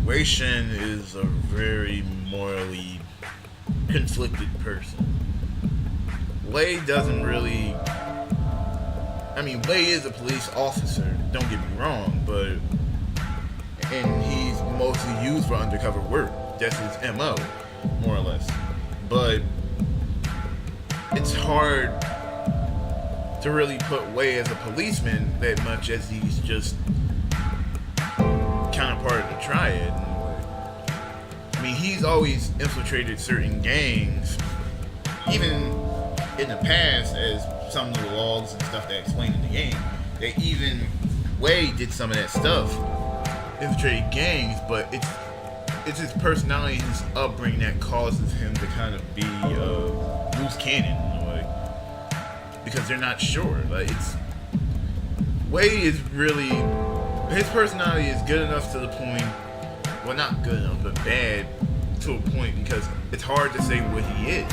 Wei Shen is a very morally conflicted person. Wei doesn't really. I mean, Wei is a police officer, don't get me wrong, but. And he's mostly used for undercover work. That's his MO, more or less. But it's hard to really put Wei as a policeman that much as he's just kind of part of the triad. I mean, he's always infiltrated certain gangs, even in the past, as some of the logs and stuff that explain in the game. That even Wei did some of that stuff, infiltrated gangs, but it's his personality, his upbringing that causes him to kind of be loose cannon in a way, because they're not sure. Like Wei is really, his personality is good enough to the point, well, not good enough, but bad to a point, because it's hard to say what he is.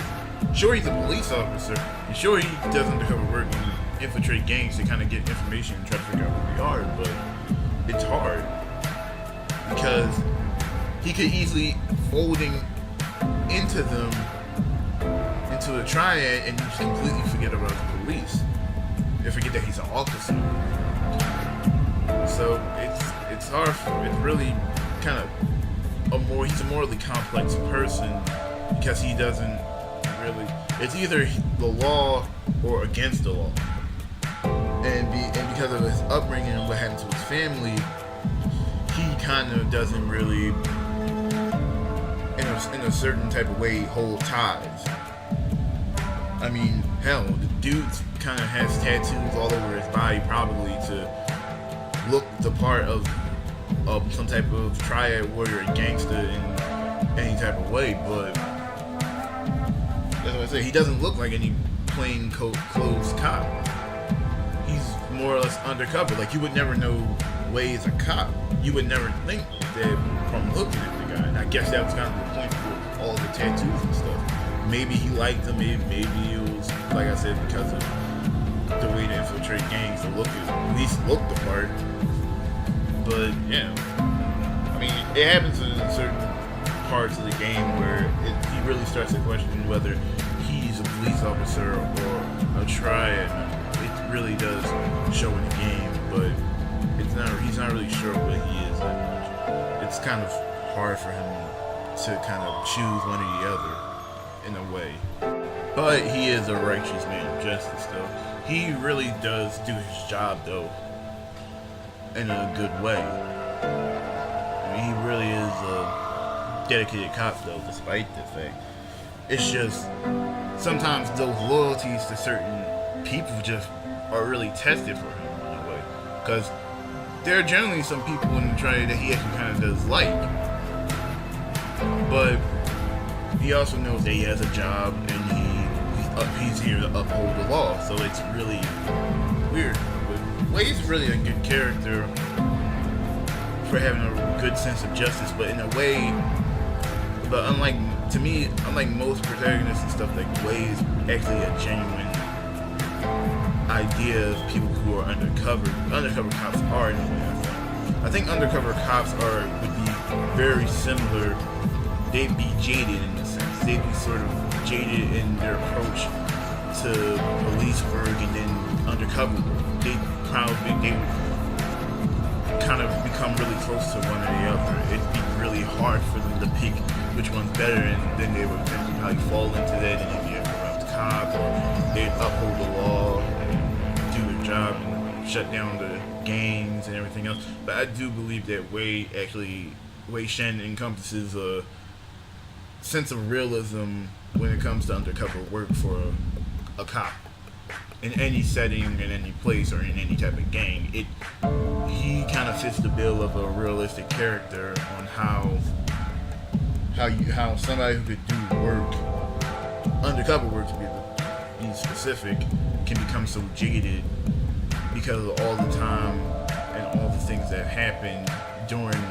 Sure, he's a police officer, and sure, he does undercover work and infiltrate gangs to kind of get information and try to figure out who they are, but it's hard because he could easily folding into them, into a triad, and just completely forget about the police and forget that he's an officer. So it's hard. It's really kind of he's a morally complex person because he doesn't really. It's either the law or against the law, and because of his upbringing and what happened to his family, he kind of doesn't really, in a certain type of way, hold ties. I mean, hell, the dude kind of has tattoos all over his body, probably to look the part of some type of triad warrior, gangster in any type of way, but that's what I say. He doesn't look like any plain clothes cop. He's more or less undercover. Like, you would never know Wei is a cop. You would never think that from looking at the guy. And I guess that was kind of the point for all the tattoos and stuff. Maybe he liked them. Maybe it was, like I said, because of the way to infiltrate gangs, to at least look the part. But yeah, I mean, it happens in certain parts of the game where he really starts to question whether he's a police officer or a triad. It really does show in the game, but he's not really sure what he is that much. It's kind of hard for him to kind of choose one or the other in a way. But he is a righteous man of justice, though. He really does do his job, though, in a good way. I mean, he really is a dedicated cop, though, despite the fact. It's just sometimes those loyalties to certain people just are really tested for him in a way, because there are generally some people in the triad that he actually kind of does like, but he also knows that he has a job and he's here to uphold the law. So it's really weird. But Wei's really a good character for having a good sense of justice, but in a way, but unlike most protagonists and stuff, like Wei is actually a genuine idea of people who are undercover. Undercover cops are in a way. I think undercover cops would be very similar. They'd be jaded in a sense. They'd be sort of jaded in their approach to police work and then undercover work. They would kind of become really close to one or the other. It'd be really hard for them to pick which one's better, and then they would probably fall into that, and they'd be a corrupt cop, or they'd uphold the law and do their job and shut down the gangs and everything else. But I do believe that Wei Shen encompasses a sense of realism when it comes to undercover work for a cop in any setting, in any place, or in any type of gang. He kind of fits the bill of a realistic character on how somebody who could do work, undercover work to be specific, can become so jaded because of all the time and all the things that happen during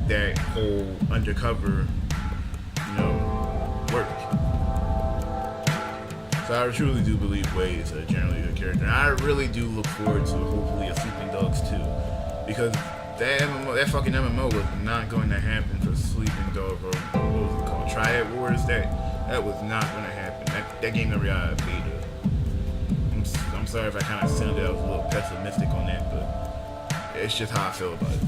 that whole undercover, work. So I truly do believe Wei is a generally good character. And I really do look forward to hopefully a Sleeping Dogs 2, because that fucking MMO was not going to happen for Sleeping Dog or what was it called? Triad Wars. That was not going to happen. That game never got a beta. I'm sorry if I kind of sounded a little pessimistic on that, but it's just how I feel about it.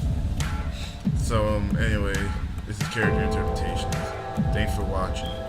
So anyway, this is Character Interpretations. Thanks for watching.